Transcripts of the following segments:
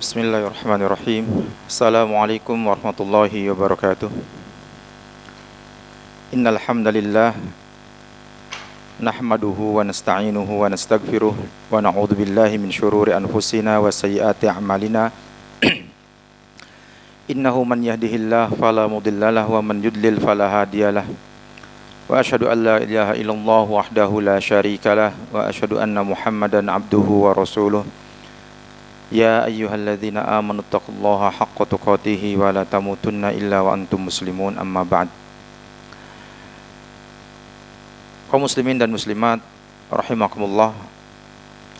Bismillahirrahmanirrahim. Assalamualaikum warahmatullahi wabarakatuh. Innal hamdalillah nahmaduhu wa nasta'inuhu wa nastaghfiruh wa na'udzu billahi min syururi anfusina wa sayyiati a'malina. Innahu man yahdihillahu fala mudhillalah wa man yudlil fala hadiyalah. Wa asyhadu an la ilaha illallah wahdahu la syarikalah wa asyhadu anna Muhammadan abduhu wa rasuluh. Ya ayyuhalladzina amanu taqullaha haqqa tuqatih wa la tamutunna illa wa antum muslimun, amma ba'd. Kaum muslimin dan muslimat rahimakumullah,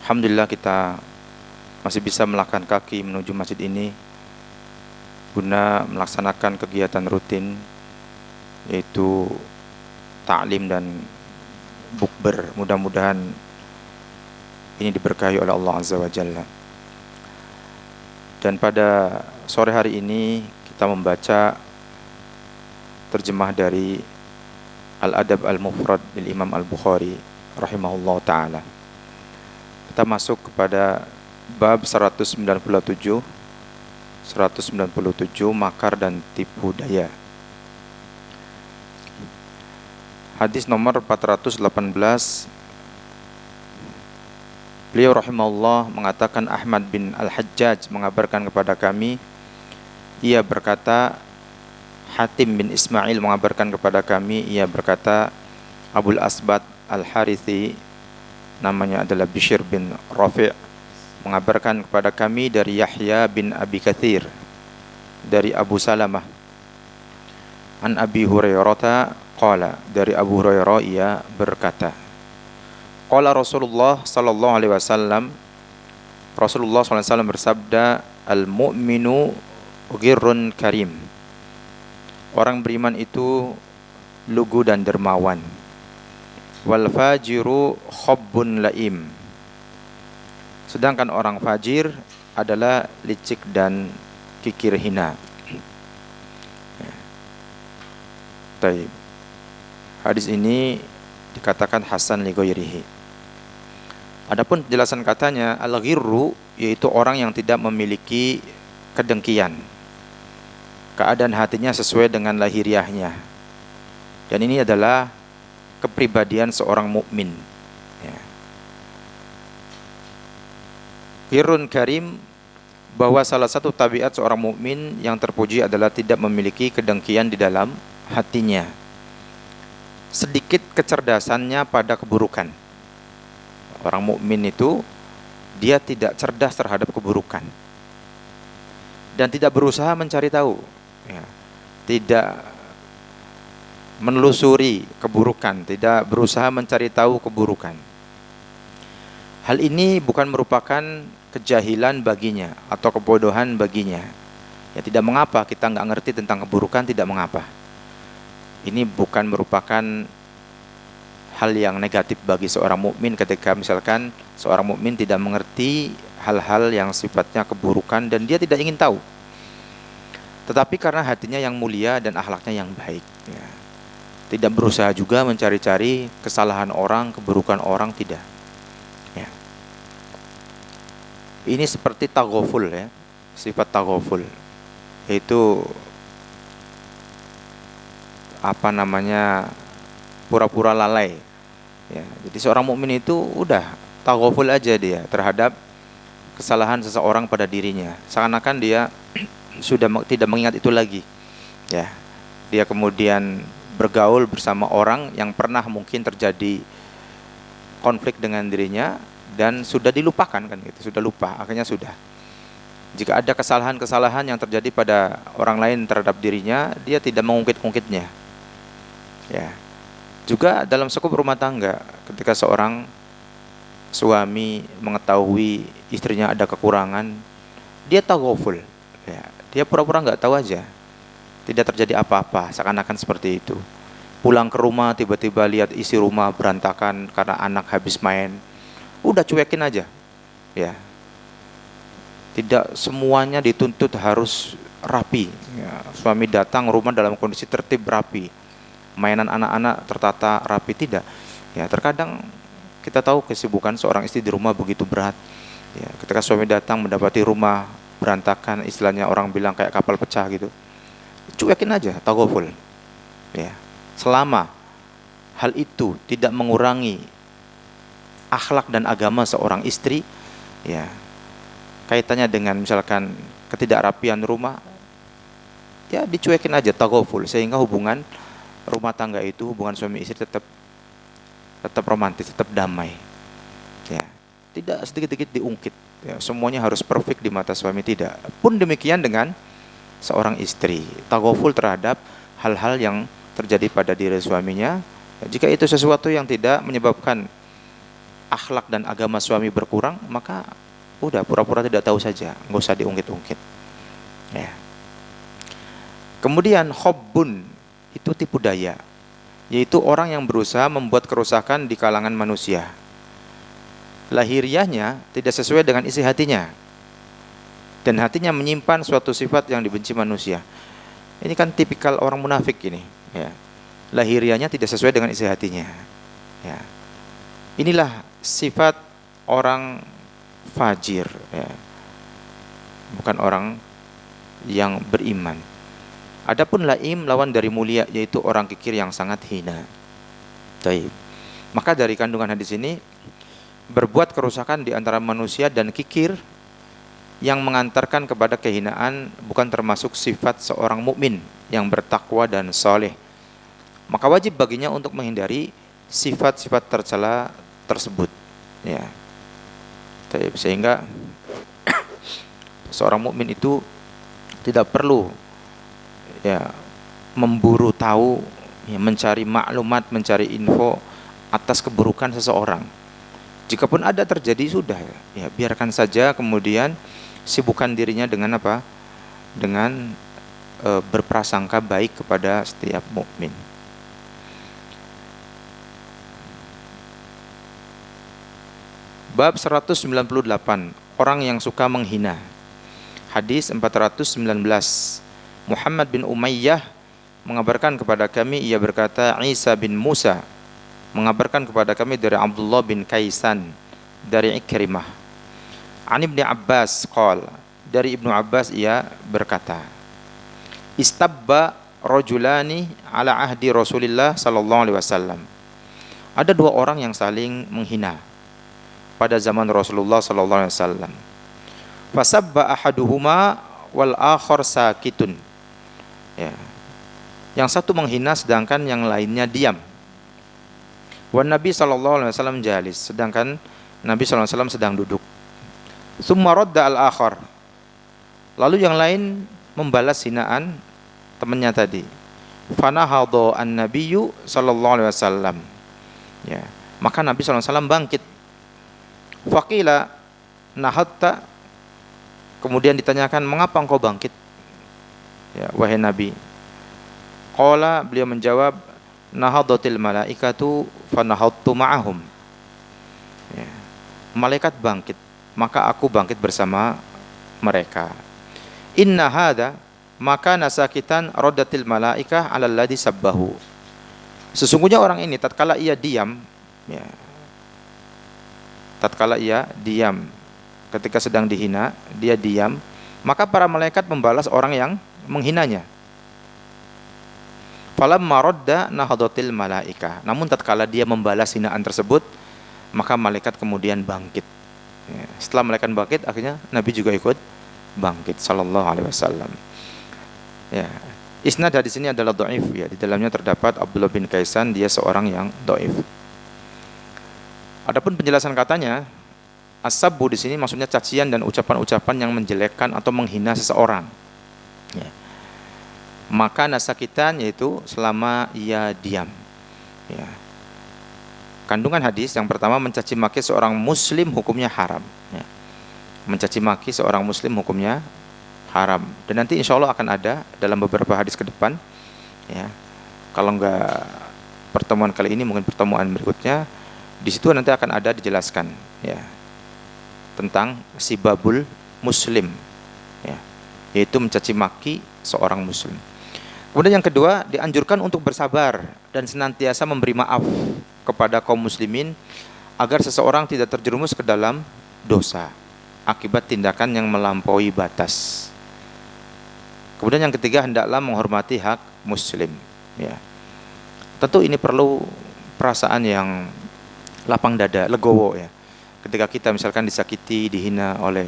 alhamdulillah kita masih bisa melangkahkan kaki menuju masjid ini guna melaksanakan kegiatan rutin, yaitu ta'lim dan bukber. Mudah-mudahan ini diberkahi oleh Allah Azza wa Jalla. Dan pada sore hari ini kita membaca terjemah dari Al-Adab Al-Mufrad bil Imam Al-Bukhari rahimahullah ta'ala. Kita masuk kepada bab 197 makar dan tipu daya. Hadis nomor 418. Beliau rahimahullah mengatakan, Ahmad bin Al-Hajjaj mengabarkan kepada kami, ia berkata, Hatim bin Ismail mengabarkan kepada kami, ia berkata, Abul Asbad Al-Harithi, namanya adalah Bishr bin Rafi', mengabarkan kepada kami dari Yahya bin Abi Kathir, dari Abu Salamah, an Abi Hurairah qala, dari Abu Hurairah ia berkata, qala Rasulullah sallallahu alaihi wasallam, Rasulullah sallallahu alaihi wasallam bersabda, al-mu'minu ghirrun karim, orang beriman itu lugu dan dermawan, wal fajiru khabbun laim, sedangkan orang fajir adalah licik dan kikir hina. Baik. Hadis ini dikatakan hasan li ghairihi. Adapun penjelasan katanya, al-ghirru yaitu orang yang tidak memiliki kedengkian, keadaan hatinya sesuai dengan lahiriahnya, dan ini adalah kepribadian seorang mukmin. Ya. Ghirrun karim, bahwa salah satu tabiat seorang mukmin yang terpuji adalah tidak memiliki kedengkian di dalam hatinya, sedikit kecerdasannya pada keburukan. Orang mukmin itu dia tidak cerdas terhadap keburukan dan tidak berusaha mencari tahu, ya. Tidak menelusuri keburukan, tidak berusaha mencari tahu keburukan. Hal ini bukan merupakan kejahilan baginya atau kebodohan baginya. Ya, tidak mengapa kita nggak ngerti tentang keburukan, tidak mengapa. Ini bukan merupakan hal yang negatif bagi seorang mukmin ketika misalkan seorang mukmin tidak mengerti hal-hal yang sifatnya keburukan dan dia tidak ingin tahu. Tetapi karena hatinya yang mulia dan akhlaknya yang baik, ya, tidak berusaha juga mencari-cari kesalahan orang, keburukan orang, tidak. Ya. Ini seperti taghaful, ya, sifat taghaful, yaitu pura-pura lalai. Ya, jadi seorang mukmin itu udah taghaful aja dia terhadap kesalahan seseorang pada dirinya, seakan-akan dia sudah tidak mengingat itu lagi. Ya, dia kemudian bergaul bersama orang yang pernah mungkin terjadi konflik dengan dirinya dan sudah dilupakan, kan gitu, sudah lupa, akhirnya sudah. Jika ada kesalahan-kesalahan yang terjadi pada orang lain terhadap dirinya, dia tidak mengungkit-ungkitnya. Ya. Juga dalam sekup rumah tangga, ketika seorang suami mengetahui istrinya ada kekurangan, dia taghaful, ya, dia pura-pura nggak tahu aja, tidak terjadi apa-apa, seakan-akan seperti itu. Pulang ke rumah tiba-tiba lihat isi rumah berantakan karena anak habis main, udah cuekin aja, ya. Tidak semuanya dituntut harus rapi, ya. Suami datang rumah dalam kondisi tertib rapi, mainan anak-anak tertata rapi, tidak. Ya, terkadang kita tahu kesibukan seorang istri di rumah begitu berat. Ya, ketika suami datang mendapati rumah berantakan, istilahnya orang bilang kayak kapal pecah gitu, cuekin aja, taghaful. Ya. Selama hal itu tidak mengurangi akhlak dan agama seorang istri, ya, kaitannya dengan misalkan ketidakrapian rumah, ya dicuekin aja, taghaful, sehingga hubungan rumah tangga itu, hubungan suami istri tetap romantis, tetap damai. Ya, tidak sedikit-sedikit diungkit. Ya, semuanya harus perfect di mata suami, tidak. Pun demikian dengan seorang istri, taghaful terhadap hal-hal yang terjadi pada diri suaminya. Ya, jika itu sesuatu yang tidak menyebabkan akhlak dan agama suami berkurang, maka udah pura-pura tidak tahu saja, nggak usah diungkit-ungkit. Ya. Kemudian khobbun, itu tipu daya, yaitu orang yang berusaha membuat kerusakan di kalangan manusia. Lahiriahnya tidak sesuai dengan isi hatinya, dan hatinya menyimpan suatu sifat yang dibenci manusia. Ini kan tipikal orang munafik ini, ya. Lahiriahnya tidak sesuai dengan isi hatinya, ya. Inilah sifat orang fajir, ya. Bukan orang yang beriman. Adapun laim, lawan dari mulia, yaitu orang kikir yang sangat hina. Baik. Maka dari kandungan hadis ini, berbuat kerusakan di antara manusia dan kikir yang mengantarkan kepada kehinaan bukan termasuk sifat seorang mukmin yang bertakwa dan soleh. Maka wajib baginya untuk menghindari sifat-sifat tercela tersebut. Ya. Sehingga seorang mukmin itu tidak perlu, ya, memburu tahu, ya, mencari maklumat, mencari info atas keburukan seseorang. Jikapun ada terjadi, sudah, ya biarkan saja, kemudian sibukkan dirinya dengan apa? Dengan berprasangka baik kepada setiap mukmin. Bab 198, orang yang suka menghina. Hadis 419. Muhammad bin Umayyah mengabarkan kepada kami, ia berkata, Isa bin Musa mengabarkan kepada kami dari Abdullah bin Kaisan dari Ikrimah. An Ibnu Abbas qala, dari Ibnu Abbas ia berkata, Istabba rajulani ala ahdi Rasulillah sallallahu alaihi wasallam. Ada dua orang yang saling menghina pada zaman Rasulullah sallallahu alaihi wasallam. Fasabba ahaduhuma wal akhar sakitun. Ya. Yang satu menghina sedangkan yang lainnya diam. Wan Nabi sallallahu alaihi wasallam jalis, sedangkan Nabi sallallahu alaihi wasallam sedang duduk. Tsumma radda al akhar. Lalu yang lain membalas hinaan temannya tadi. Fanahadha an-nabiyyu sallallahu alaihi wasallam. Ya, maka Nabi sallallahu alaihi wasallam bangkit. Faqila nahatta, kemudian ditanyakan, mengapa engkau bangkit, ya wahai Nabi? Qala, beliau menjawab, nahadatil malaikatu fanahadtu ma'ahum. Ya, malaikat bangkit, maka aku bangkit bersama mereka. Inna hadha maka nasakitan raddatil malaikah 'alal ladzi sabbahu. Sesungguhnya orang ini tatkala ia diam, ya, tatkala ia diam ketika sedang dihina, dia diam, maka para malaikat membalas orang yang menghinanya. Falamma radda nahadatil malaikah. Namun tatkala dia membalas hinaan tersebut, maka malaikat kemudian bangkit. Ya, setelah malaikat bangkit, akhirnya Nabi juga ikut bangkit sallallahu alaihi wasallam. Ya, isnad hadis ini adalah dhaif, ya, di dalamnya terdapat Abdullah bin Kaisan, dia seorang yang dhaif. Adapun penjelasan katanya, as-sabbu di sini maksudnya cacian dan ucapan-ucapan yang menjelekkan atau menghina seseorang. Ya. Maka nasakitan yaitu selama ia diam. Ya. Kandungan hadis yang pertama, mencaci maki seorang muslim hukumnya haram. Ya. Mencaci maki seorang muslim hukumnya haram. Dan nanti insya Allah akan ada dalam beberapa hadis ke depan. Ya. Kalau enggak pertemuan kali ini, mungkin pertemuan berikutnya. Di situ nanti akan ada dijelaskan, ya, tentang sibabul muslim, ya, yaitu mencaci maki seorang muslim. Kemudian yang kedua, dianjurkan untuk bersabar dan senantiasa memberi maaf kepada kaum muslimin agar seseorang tidak terjerumus ke dalam dosa. akibat tindakan yang melampaui batas. Kemudian yang ketiga, hendaklah menghormati hak muslim. Ya. Tentu ini perlu perasaan yang lapang dada, legowo ya. Ketika kita misalkan disakiti, dihina oleh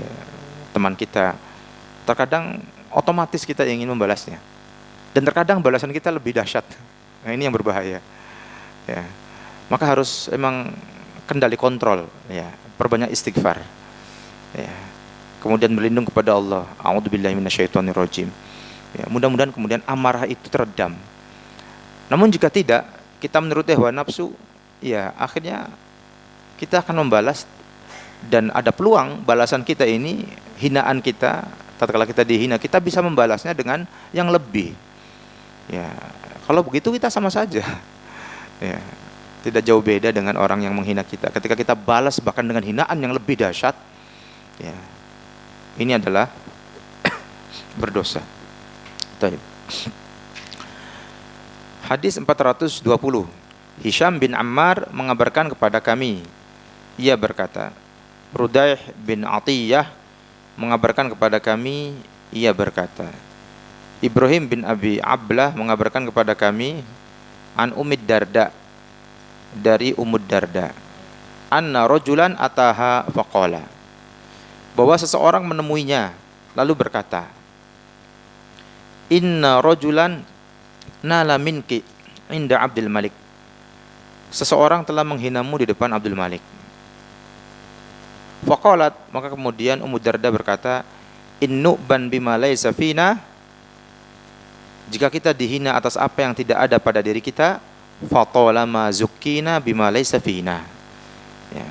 teman kita, terkadang otomatis kita ingin membalasnya. Dan terkadang balasan kita lebih dahsyat. Nah, ini yang berbahaya. Ya. Maka harus emang kendali kontrol, ya. Perbanyak istighfar. Ya. Kemudian berlindung kepada Allah. A'udzubillahi minasyaitonirrajim. Ya, mudah-mudahan kemudian amarah itu teredam. Namun jika tidak, kita menuruti hawa nafsu, ya akhirnya kita akan membalas, dan ada peluang balasan kita ini, hinaan kita, tatkala kita dihina, kita bisa membalasnya dengan yang lebih. Ya, kalau begitu kita sama saja. Ya, tidak jauh beda dengan orang yang menghina kita. Ketika kita balas bahkan dengan hinaan yang lebih dahsyat, ya, ini adalah berdosa. Baik. Hadis 420. Hisham bin Ammar mengabarkan kepada kami, ia berkata, Rudaih bin Atiyah mengabarkan kepada kami, ia berkata, Ibrahim bin Abi Ablah mengabarkan kepada kami, an Ummid Darda, dari Ummud Darda, anna rajulan ataha faqala, bahwa seseorang menemuinya lalu berkata, inna rajulan nala minki inda Abdul Malik, seseorang telah menghinamu di depan Abdul Malik. Faqalat, maka kemudian Ummu Darda berkata, innu ban bima laysa fina, jika kita dihina atas apa yang tidak ada pada diri kita, fatolama zukkina bima laysa fina, ya,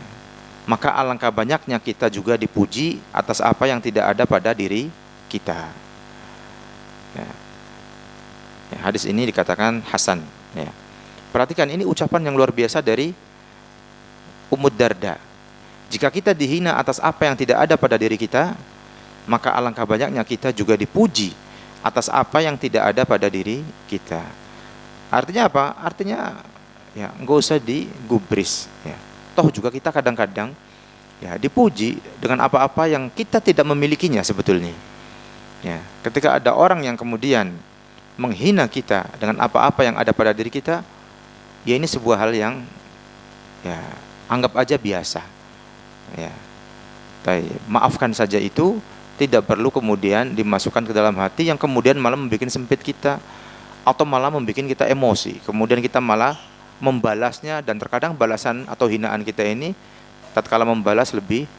maka alangkah banyaknya kita juga dipuji atas apa yang tidak ada pada diri kita. Ya. Ya, hadis ini dikatakan hasan. Ya. Perhatikan, ini ucapan yang luar biasa dari Ummu Darda. Jika kita dihina atas apa yang tidak ada pada diri kita, maka alangkah banyaknya kita juga dipuji atas apa yang tidak ada pada diri kita. Artinya apa? Artinya ya enggak usah digubris. Ya. Toh juga kita kadang-kadang ya dipuji dengan apa-apa yang kita tidak memilikinya sebetulnya. Ya. Ketika ada orang yang kemudian menghina kita dengan apa-apa yang ada pada diri kita, ya ini sebuah hal yang ya anggap aja biasa. Ya. Maafkan saja itu, tidak perlu kemudian dimasukkan ke dalam hati yang kemudian malah membuat sempit kita, atau malah membuat kita emosi. Kemudian kita malah membalasnya, dan terkadang balasan atau hinaan kita ini tatkala membalas lebih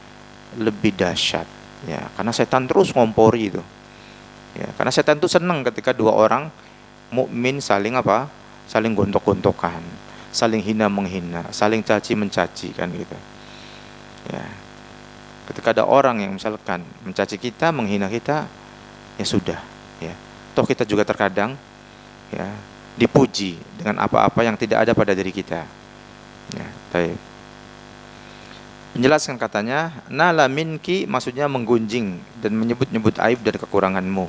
dahsyat. Ya, karena setan terus ngompori itu. Ya, karena setan itu senang ketika dua orang mukmin saling apa? Saling gontok-gontokan, saling hina menghina, saling caci mencaci kan gitu. Ya. Ketika ada orang yang misalkan mencaci kita, menghina kita, ya sudah, ya. Toh kita juga terkadang ya dipuji dengan apa-apa yang tidak ada pada diri kita. Ya, baik. Menjelaskan katanya, nala minki, maksudnya menggunjing dan menyebut-nyebut aib dan kekuranganmu.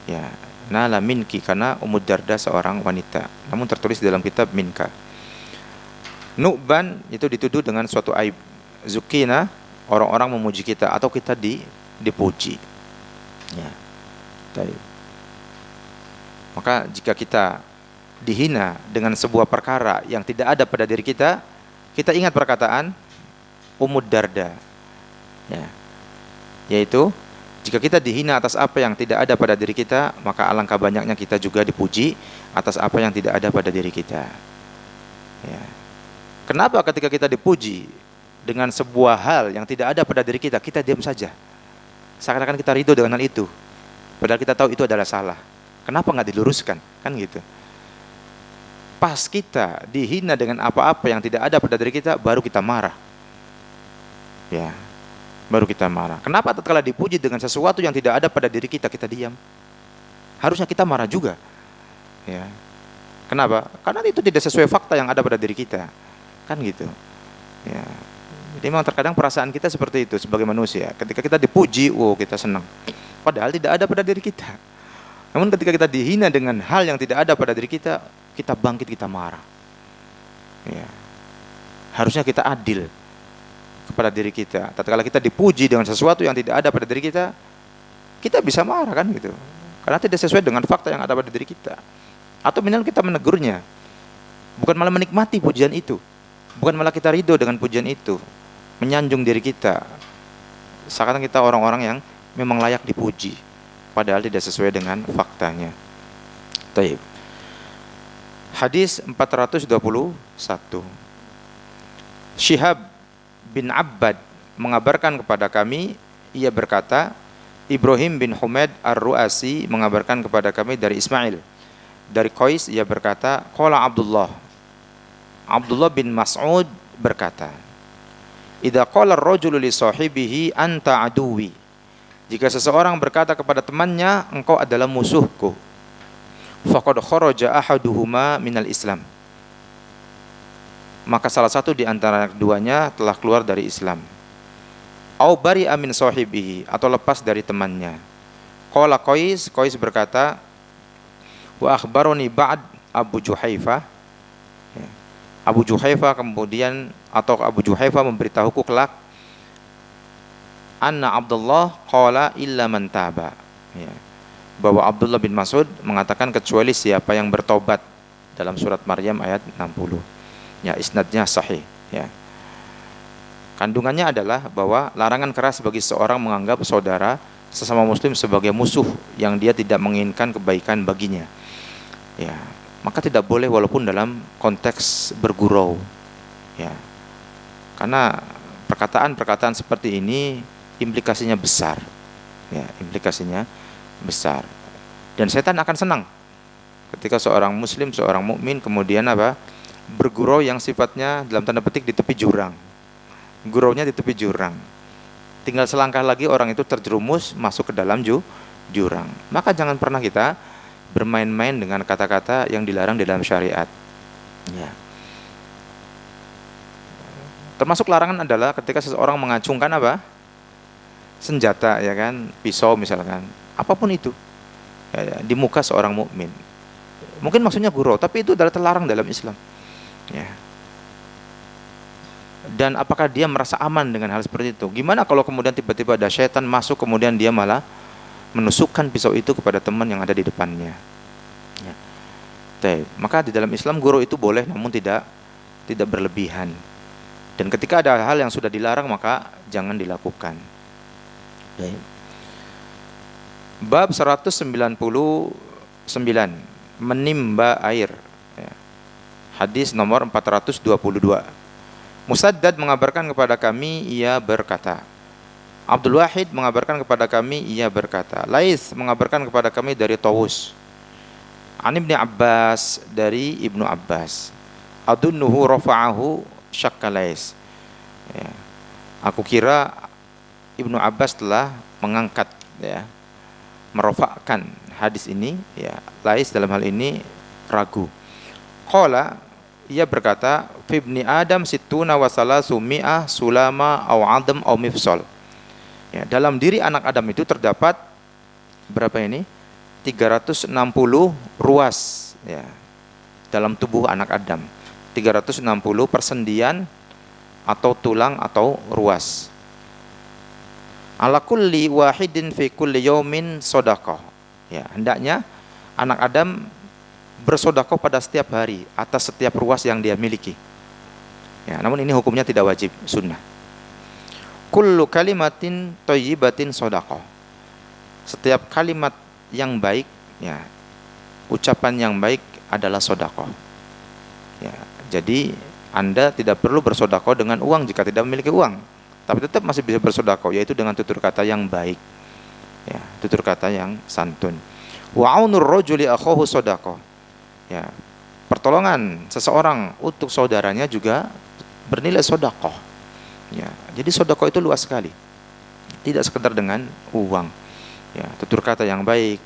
Ya, nala minki, karena Ummu Darda seorang wanita, namun tertulis dalam kitab minka. Nu'ban itu dituduh dengan suatu aib. Zukina, orang-orang memuji kita atau kita dipuji. Ya. Baik. Maka jika kita dihina dengan sebuah perkara yang tidak ada pada diri kita, kita ingat perkataan Ummu Darda. Ya. Yaitu jika kita dihina atas apa yang tidak ada pada diri kita, maka alangkah banyaknya kita juga dipuji atas apa yang tidak ada pada diri kita. Ya. Kenapa ketika kita dipuji dengan sebuah hal yang tidak ada pada diri kita, kita diam saja, seakan-akan kita ridho dengan hal itu, padahal kita tahu itu adalah salah. Kenapa nggak diluruskan? Kan gitu. Pas kita dihina dengan apa-apa yang tidak ada pada diri kita, baru kita marah. Ya, baru kita marah. Kenapa tatkala dipuji dengan sesuatu yang tidak ada pada diri kita, kita diam? Harusnya kita marah juga. Ya. Kenapa? Karena itu tidak sesuai fakta yang ada pada diri kita. Kan gitu. Ya. Jadi memang terkadang perasaan kita seperti itu sebagai manusia. Ketika kita dipuji, kita senang. Padahal tidak ada pada diri kita. Namun ketika kita dihina dengan hal yang tidak ada pada diri kita, kita bangkit, kita marah. Ya. Harusnya kita adil pada diri kita. Tatkala kita dipuji dengan sesuatu yang tidak ada pada diri kita, kita bisa marah kan gitu. Karena tidak sesuai dengan fakta yang ada pada diri kita. Atau minimal kita menegurnya. Bukan malah menikmati pujian itu. Bukan malah kita ridho dengan pujian itu. Menyanjung diri kita. Seakan kita orang-orang yang memang layak dipuji. Padahal tidak sesuai dengan faktanya. Taib. Hadis 421. Syihab bin Abbad mengabarkan kepada kami, ia berkata, Ibrahim bin Humaid Ar-Ru'asi mengabarkan kepada kami dari Ismail. Dari Qais ia berkata, qala Abdullah bin Mas'ud berkata, idza qala ar-rajulu li sahibihi anta aduwi. Jika seseorang berkata kepada temannya, engkau adalah musuhku, faqad kharaja ahaduhuma minal Islam. Maka salah satu di antara keduanya telah keluar dari Islam. Au bari'a min sahibihi, atau lepas dari temannya. Qala Qais berkata, wa akhbaroni ba'd Abu Juhaifah. Abu Juhaifah kemudian, atau Abu Juhaifah memberitahuku kelak, anna Abdullah qala illa man taba. Bahwa Abdullah bin Mas'ud mengatakan kecuali siapa yang bertobat, dalam surat Maryam ayat 60. Ya, isnadnya sahih. Ya. Kandungannya adalah bahwa larangan keras bagi seorang menganggap saudara sesama muslim sebagai musuh yang dia tidak menginginkan kebaikan baginya. Ya, maka tidak boleh walaupun dalam konteks bergurau. Ya. Karena perkataan-perkataan seperti ini implikasinya besar. Ya, implikasinya besar. Dan setan akan senang ketika seorang muslim, seorang mukmin kemudian bergurau yang sifatnya dalam tanda petik di tepi jurang. Guraunya di tepi jurang. Tinggal selangkah lagi orang itu terjerumus masuk ke dalam jurang. Maka jangan pernah kita bermain-main dengan kata-kata yang dilarang di dalam syariat. Ya. Termasuk larangan adalah ketika seseorang mengacungkan senjata, ya kan, pisau misalkan, apapun itu, ya, di muka seorang mukmin. Mungkin maksudnya gurau, tapi itu adalah terlarang dalam Islam. Ya. Dan apakah dia merasa aman dengan hal seperti itu? Gimana kalau kemudian tiba-tiba ada syaitan masuk, kemudian dia malah menusukkan pisau itu kepada teman yang ada di depannya? Ya. Maka di dalam Islam gurau itu boleh, namun tidak berlebihan. Dan ketika ada hal yang sudah dilarang, maka jangan dilakukan. Bab 199, menimba air. Hadis nomor 422. Musaddad mengabarkan kepada kami, ia berkata. Abdul Wahid mengabarkan kepada kami, ia berkata. Lais mengabarkan kepada kami dari Tawus. An Ibni Abbas, dari Ibnu Abbas. Adunnuhu rafa'ahu syakka Lais. Ya. Aku kira Ibnu Abbas telah mengangkat, ya, merofakkan hadis ini. Ya. Lais dalam hal ini ragu. Qala, ia berkata, Fibni Adam situna wasala sumi'ah sulama au adam au mifsal. Ya, dalam diri anak Adam itu terdapat berapa ini? 360 ruas, ya, dalam tubuh anak Adam. 360 persendian atau tulang atau ruas. Ala kulli wahidin fi kulli yaumin shadaqah. Ya, hendaknya anak Adam bersedekah pada setiap hari atas setiap ruas yang dia miliki. Ya, namun ini hukumnya tidak wajib, sunnah. Kullu kalimatin thayyibatin shadaqah. Setiap kalimat yang baik, ya, ucapan yang baik adalah sedekah. Ya, jadi Anda tidak perlu bersedekah dengan uang jika tidak memiliki uang, tapi tetap masih bisa bersedekah, yaitu dengan tutur kata yang baik. Ya, tutur kata yang santun. Wa aunur rajuli akhahu shadaqah. Ya, pertolongan seseorang untuk saudaranya juga bernilai sedekah. Ya, jadi sedekah itu luas sekali. Tidak sekedar dengan uang. Ya, tutur kata yang baik,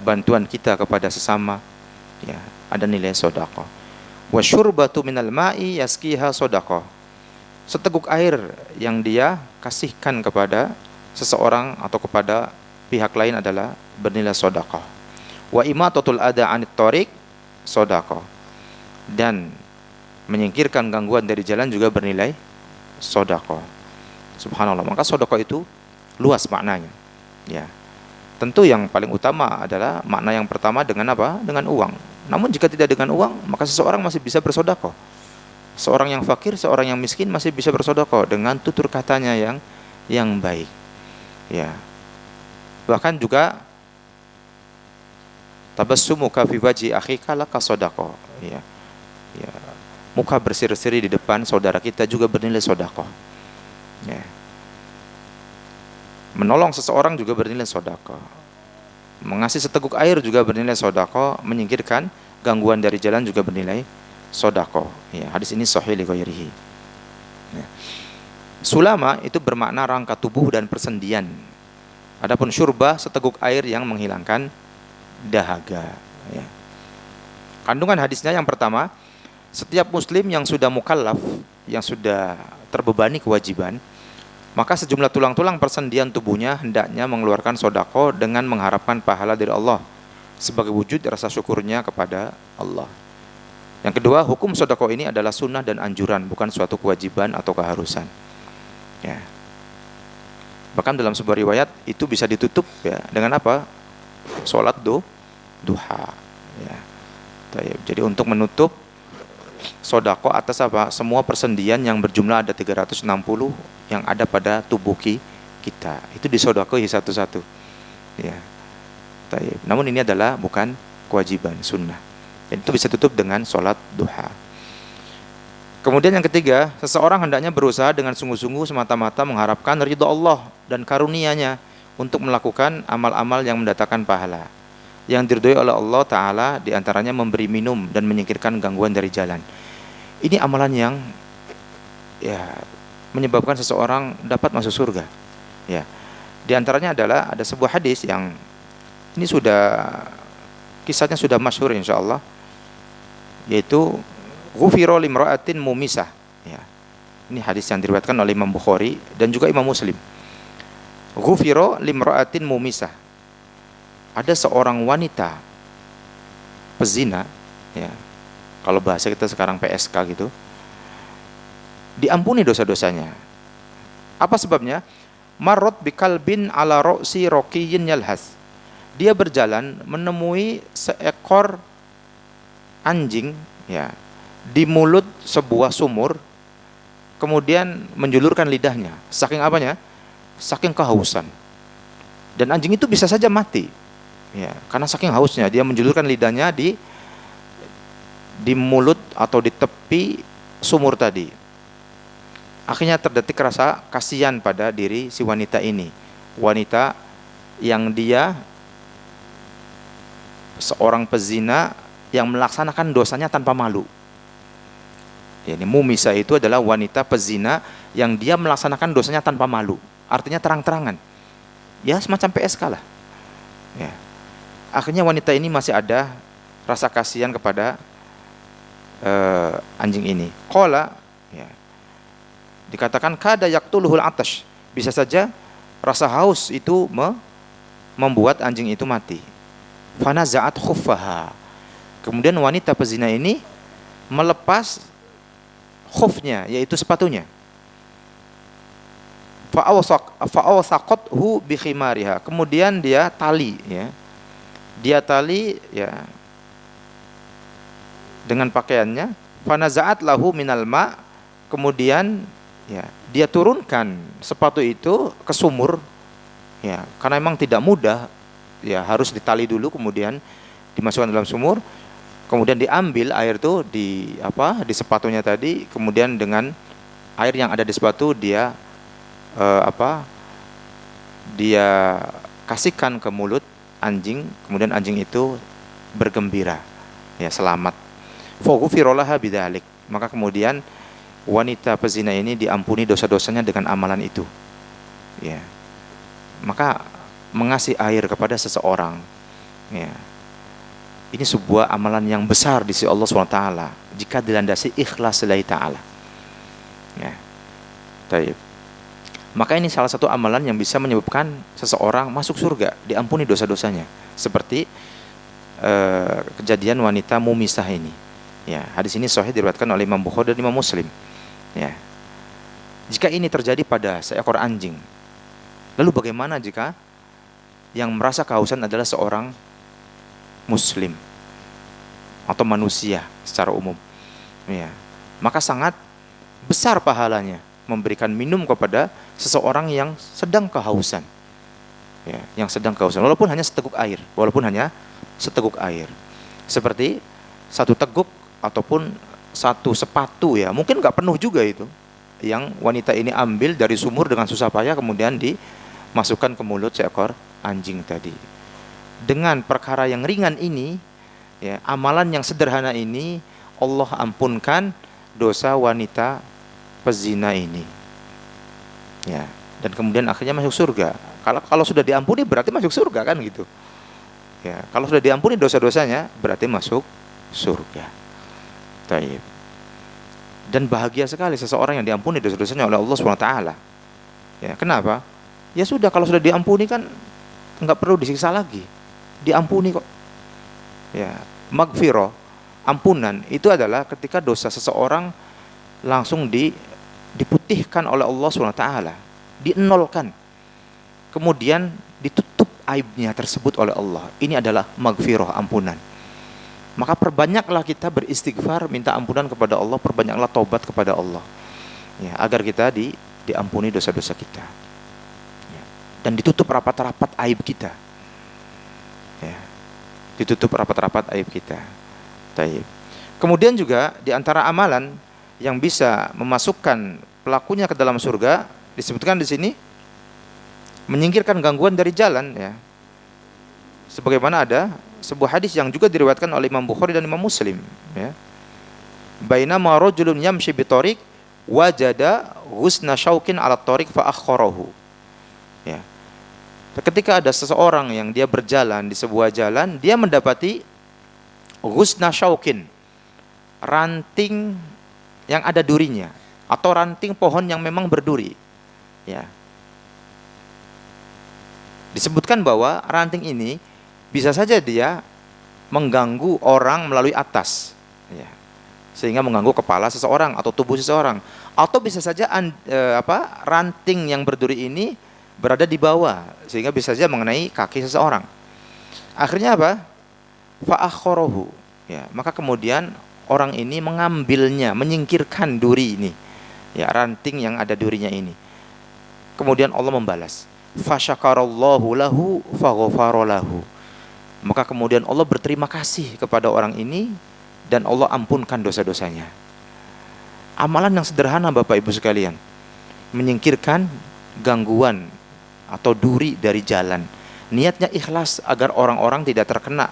bantuan kita kepada sesama, ya, ada nilai sedekah. Wa syurbatu minal ma'i yaskiha sedekah. Seteguk air yang dia kasihkan kepada seseorang atau kepada pihak lain adalah bernilai sedekah. Wa imatatul adha 'anit thariq sedekah. Dan menyingkirkan gangguan dari jalan juga bernilai sedekah. Subhanallah. Maka sedekah itu luas maknanya. Ya. Tentu yang paling utama adalah makna yang pertama dengan apa? Dengan uang. Namun jika tidak dengan uang, maka seseorang masih bisa bersedekah. Seorang yang fakir, seorang yang miskin masih bisa bersedekah dengan tutur katanya yang baik. Ya. Bahkan juga tabassumuka fi wajhi akhika laka sedekah. Ya. Ya. Muka berseri-seri di depan saudara kita juga bernilai sedekah. Ya. Menolong seseorang juga bernilai sedekah. Mengasih seteguk air juga bernilai sedekah. Menyingkirkan gangguan dari jalan juga bernilai sedekah. Ya, hadis ini sahih li ghairihi. Ya. Sulama itu bermakna rangka tubuh dan persendian. Adapun syurba seteguk air yang menghilangkan dahaga. Ya. Kandungan hadisnya yang pertama, setiap muslim yang sudah mukallaf, yang sudah terbebani kewajiban, maka sejumlah tulang-tulang persendian tubuhnya hendaknya mengeluarkan sedekah dengan mengharapkan pahala dari Allah sebagai wujud rasa syukurnya kepada Allah. Yang kedua, hukum sedekah ini adalah sunnah dan anjuran, bukan suatu kewajiban atau keharusan. Ya. Bahkan dalam sebuah riwayat itu bisa ditutup ya dengan apa? Salat duha. Ya. Jadi untuk menutup sedekah atas apa? Semua persendian yang berjumlah ada 360 yang ada pada tubuh kita. Itu disedekahi satu-satu. Ya. Namun ini adalah bukan kewajiban, sunnah. Dan itu bisa tutup dengan sholat duha. Kemudian yang ketiga, seseorang hendaknya berusaha dengan sungguh-sungguh semata-mata mengharapkan ridha Allah dan karunia-Nya untuk melakukan amal-amal yang mendatangkan pahala. Yang diridhoi oleh Allah Ta'ala diantaranya memberi minum dan menyingkirkan gangguan dari jalan. Ini amalan yang ya menyebabkan seseorang dapat masuk surga. Ya. Di antaranya adalah ada sebuah hadis yang ini kisahnya sudah masyhur insyaallah, yaitu ghufira limra'atin mumisah. Ya. Ini hadis yang diriwayatkan oleh Imam Bukhari dan juga Imam Muslim. Ghufira limra'atin mumisah. Ada seorang wanita pezina, ya. Kalau bahasa kita sekarang PSK gitu, diampuni dosa-dosanya. Apa sebabnya? Marrat bikalbin ala ro'si roqiyin yalhas. Dia berjalan menemui seekor anjing ya di mulut sebuah sumur, kemudian menjulurkan lidahnya. Saking apanya? Saking kehausan. Dan anjing itu bisa saja mati. Ya, karena saking hausnya dia menjulurkan lidahnya di mulut atau di tepi sumur tadi. Akhirnya terdetik rasa kasihan pada diri si wanita ini. Wanita yang dia seorang pezina yang melaksanakan dosanya tanpa malu. Ya, ini mumisa itu adalah wanita pezina yang dia melaksanakan dosanya tanpa malu. Artinya terang-terangan. Ya semacam PSK lah. Ya. Akhirnya wanita ini masih ada rasa kasihan kepada anjing ini. Qala ya. Dikatakan kada yaqtuluhul atash. Bisa saja rasa haus itu membuat anjing itu mati. Fanaza'at khuffaha. Kemudian wanita pezina ini melepas khufnya, yaitu sepatunya. Fa'awsaqathu bi khimariha. Kemudian dia tali ya. Dia tali ya dengan pakaiannya. Fanaza'at lahu minal ma. Kemudian ya, dia turunkan sepatu itu ke sumur ya, karena memang tidak mudah ya, harus ditali dulu kemudian dimasukkan dalam sumur, kemudian diambil air itu di sepatunya tadi, kemudian dengan air yang ada di sepatu dia dia kasihkan ke mulut anjing, kemudian anjing itu bergembira ya, selamat. Fa ghufira laha bidzalik. Maka kemudian wanita pezina ini diampuni dosa-dosanya dengan amalan itu. Ya. Maka mengasih air kepada seseorang, ya, ini sebuah amalan yang besar di sisi Allah SWT jika dilandasi ikhlas lillahi ta'ala. Ya. Baik. Maka ini salah satu amalan yang bisa menyebabkan seseorang masuk surga, diampuni dosa-dosanya. Seperti kejadian wanita mumisah ini. Ya, hadis ini sahih diriwayatkan oleh Imam Bukhari dan Imam Muslim. Ya. Jika ini terjadi pada seekor anjing, lalu bagaimana jika yang merasa kehausan adalah seorang muslim atau manusia secara umum? Ya, maka sangat besar pahalanya memberikan minum kepada seseorang yang sedang kehausan. Ya, yang sedang kehausan, walaupun hanya seteguk air, seperti satu teguk ataupun satu sepatu, ya mungkin nggak penuh juga itu, yang wanita ini ambil dari sumur dengan susah payah kemudian dimasukkan ke mulut seekor anjing tadi. Dengan perkara yang ringan ini, ya, amalan yang sederhana ini, Allah ampunkan dosa wanita pezina ini, ya, dan kemudian akhirnya masuk surga. Kalau sudah diampuni berarti masuk surga, kan gitu. Ya, kalau sudah diampuni dosa-dosanya berarti masuk surga. Taib. Dan bahagia sekali seseorang yang diampuni dosa-dosanya oleh Allah SWT. Ya, kenapa? Ya sudah, kalau sudah diampuni kan nggak perlu disiksa lagi. Diampuni kok. Ya, magfirah, ampunan itu adalah ketika dosa seseorang langsung diputihkan oleh Allah SWT, dienolkan, kemudian ditutup aibnya tersebut oleh Allah. Ini adalah magfirah, ampunan. Maka perbanyaklah kita beristighfar, minta ampunan kepada Allah, perbanyaklah taubat kepada Allah, ya, agar kita diampuni dosa-dosa kita, ya, dan ditutup rapat-rapat aib kita, ya, ditutup rapat-rapat aib kita. Taib. Kemudian juga di antara amalan yang bisa memasukkan pelakunya ke dalam surga disebutkan di sini, menyingkirkan gangguan dari jalan, ya. Sebagaimana ada sebuah hadis yang juga diriwayatkan oleh Imam Bukhari dan Imam Muslim, ya. Bainama rajulun yamshi bi thariq wajada husna syaukin 'ala thariq fa akhkharahu. Ya. Ketika ada seseorang yang dia berjalan di sebuah jalan, dia mendapati husna syaukin, ranting yang ada durinya, atau ranting pohon yang memang berduri, ya. Disebutkan bahwa ranting ini bisa saja dia mengganggu orang melalui atas, ya, sehingga mengganggu kepala seseorang atau tubuh seseorang, atau bisa saja ranting yang berduri ini berada di bawah sehingga bisa saja mengenai kaki seseorang. Akhirnya apa? Fa'akhorohu, ya, maka kemudian orang ini mengambilnya, menyingkirkan duri ini, ya, ranting yang ada durinya ini. Kemudian Allah membalas, fasyakarallahu lahu faghfara lahu. Maka kemudian Allah berterima kasih kepada orang ini dan Allah ampunkan dosa-dosanya. Amalan yang sederhana Bapak Ibu sekalian, menyingkirkan gangguan atau duri dari jalan. Niatnya ikhlas agar orang-orang tidak terkena,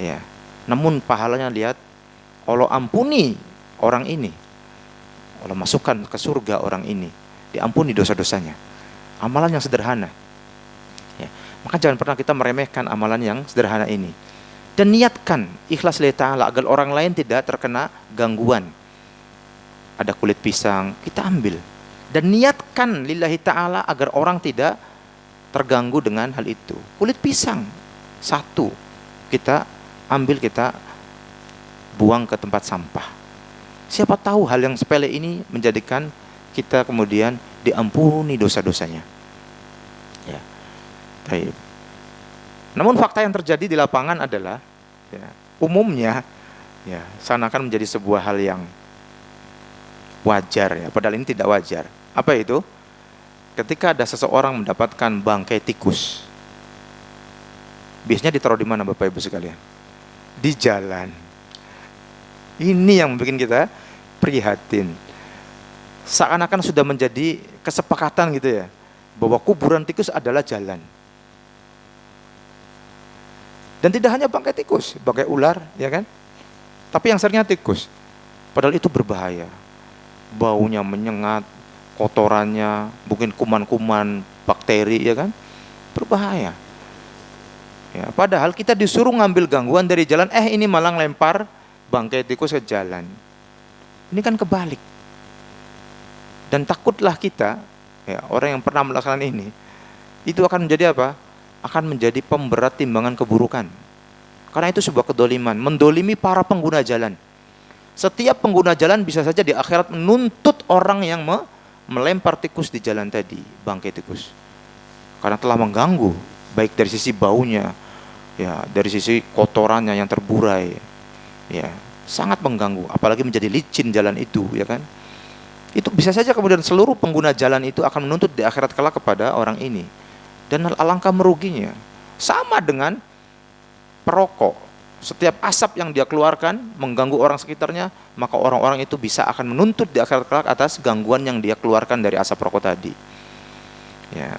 ya. Namun pahalanya lihat, Allah ampuni orang ini, Allah masukkan ke surga orang ini, diampuni dosa-dosanya. Amalan yang sederhana, ya. Maka jangan pernah kita meremehkan amalan yang sederhana ini. Dan niatkan ikhlas lillahi ta'ala agar orang lain tidak terkena gangguan. Ada kulit pisang, kita ambil. Dan niatkan lillahi ta'ala agar orang tidak terganggu dengan hal itu. Kulit pisang satu, kita ambil, kita buang ke tempat sampah. Siapa tahu hal yang sepele ini menjadikan kita kemudian diampuni dosa-dosanya, ya. Baik. Namun fakta yang terjadi di lapangan adalah, ya, umumnya, ya, seakan menjadi sebuah hal yang wajar, ya, padahal ini tidak wajar. Apa itu? Ketika ada seseorang mendapatkan bangkai tikus, biasanya ditaruh di mana Bapak Ibu sekalian? Di jalan. Ini yang membuat kita prihatin. Seakan-akan sudah menjadi kesepakatan gitu, ya, bahwa kuburan tikus adalah jalan. Dan tidak hanya bangkai tikus, bangkai ular, ya kan? Tapi yang seringnya tikus. Padahal itu berbahaya. Baunya menyengat, kotorannya, mungkin kuman-kuman, bakteri, ya kan? Berbahaya. Ya, padahal kita disuruh ngambil gangguan dari jalan, ini malah lempar bangkai tikus ke jalan. Ini kan kebalik. Dan takutlah kita, ya, orang yang pernah melaksanakan ini, itu akan menjadi apa? Akan menjadi pemberat timbangan keburukan. Karena itu sebuah kedoliman, mendolimi para pengguna jalan. Setiap pengguna jalan bisa saja di akhirat menuntut orang yang melempar tikus di jalan tadi, bangkai tikus. Karena telah mengganggu, baik dari sisi baunya, ya, dari sisi kotorannya yang terburai, ya, sangat mengganggu. Apalagi menjadi licin jalan itu, ya kan? Itu bisa saja kemudian seluruh pengguna jalan itu akan menuntut di akhirat kelak kepada orang ini. Dan alangkah meruginya. Sama dengan perokok. Setiap asap yang dia keluarkan mengganggu orang sekitarnya, maka orang-orang itu bisa akan menuntut di akhirat kelak atas gangguan yang dia keluarkan dari asap rokok tadi. Ya.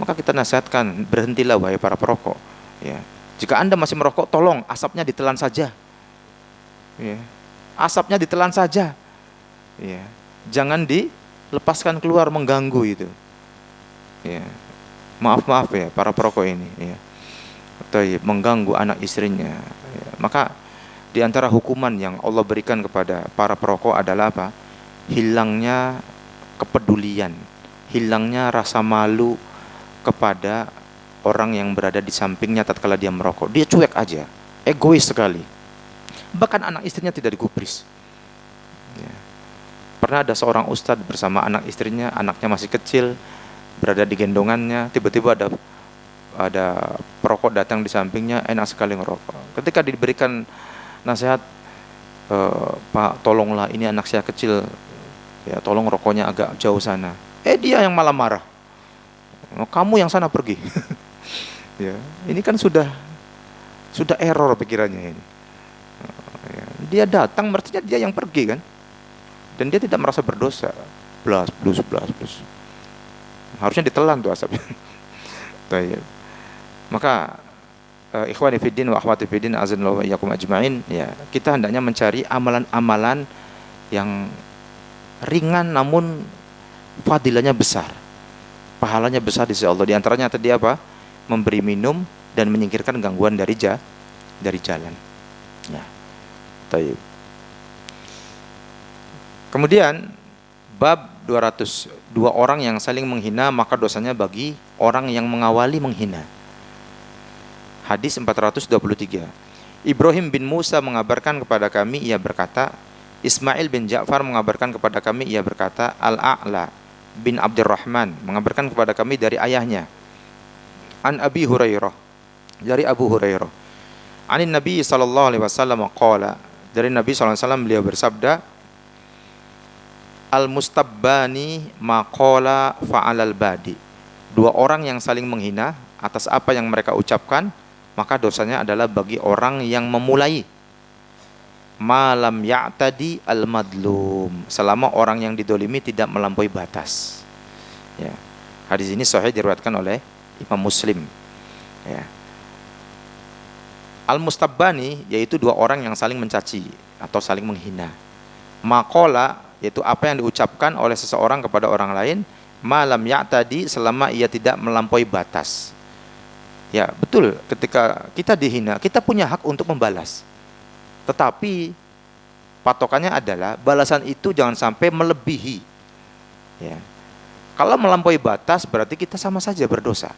Maka kita nasihatkan, berhentilah wahai para perokok. Ya. Jika Anda masih merokok, tolong asapnya ditelan saja. Ya. Asapnya ditelan saja. Ya. Jangan dilepaskan keluar mengganggu itu. Ya. Maaf ya para perokok ini. Ya. Atau mengganggu anak istrinya. Ya. Maka di antara hukuman yang Allah berikan kepada para perokok adalah apa? Hilangnya kepedulian, hilangnya rasa malu kepada orang yang berada di sampingnya tatkala dia merokok. Dia cuek aja, egois sekali. Bahkan anak istrinya tidak digubris. Ya. Pernah ada seorang ustadz bersama anak istrinya, anaknya masih kecil, berada di gendongannya, tiba-tiba ada perokok datang di sampingnya, enak sekali ngerokok. Ketika diberikan nasihat, Pak, tolonglah, ini anak saya kecil, ya, tolong rokoknya agak jauh sana. Dia yang malah marah. Kamu yang sana pergi. Ya, ini kan sudah error pikirannya ini. Ya, dia datang, artinya dia yang pergi kan, dan dia tidak merasa berdosa. Blas. Harusnya ditelan tuh asapnya. Maka ikhwani fiddin wa akhwati fiddin azanallahu wa iyyakum ajmain, ya, kita hendaknya mencari amalan-amalan yang ringan namun fadilahnya besar, pahalanya besar di sisi Allah. Di antaranya tadi apa? Memberi minum dan menyingkirkan gangguan dari jalan. Ya. Baik. Kemudian bab 200, dua orang yang saling menghina maka dosanya bagi orang yang mengawali menghina. Hadis 423. Ibrahim bin Musa mengabarkan kepada kami, ia berkata, Ismail bin Ja'far mengabarkan kepada kami, ia berkata, Al-A'la bin Abdurrahman mengabarkan kepada kami dari ayahnya, An Abi Hurairah, dari Abu Hurairah, Anin Nabi sallallahu alaihi wasallam qala, dari Nabi sallallahu alaihi wasallam beliau bersabda, Al-mustabbani maqala fa'alal badi. Dua orang yang saling menghina atas apa yang mereka ucapkan, maka dosanya adalah bagi orang yang memulai. Malam ya'tadi al-madlum, selama orang yang didolimi tidak melampaui batas. Ya. Hadis ini sahih diriwayatkan oleh Imam Muslim. Ya. Al-mustabbani yaitu dua orang yang saling mencaci atau saling menghina. Maqala yaitu apa yang diucapkan oleh seseorang kepada orang lain, malam ya'tadi, selama ia tidak melampaui batas. Ya, betul, ketika kita dihina, kita punya hak untuk membalas. Tetapi patokannya adalah balasan itu jangan sampai melebihi. Ya. Kalau melampaui batas berarti kita sama saja berdosa.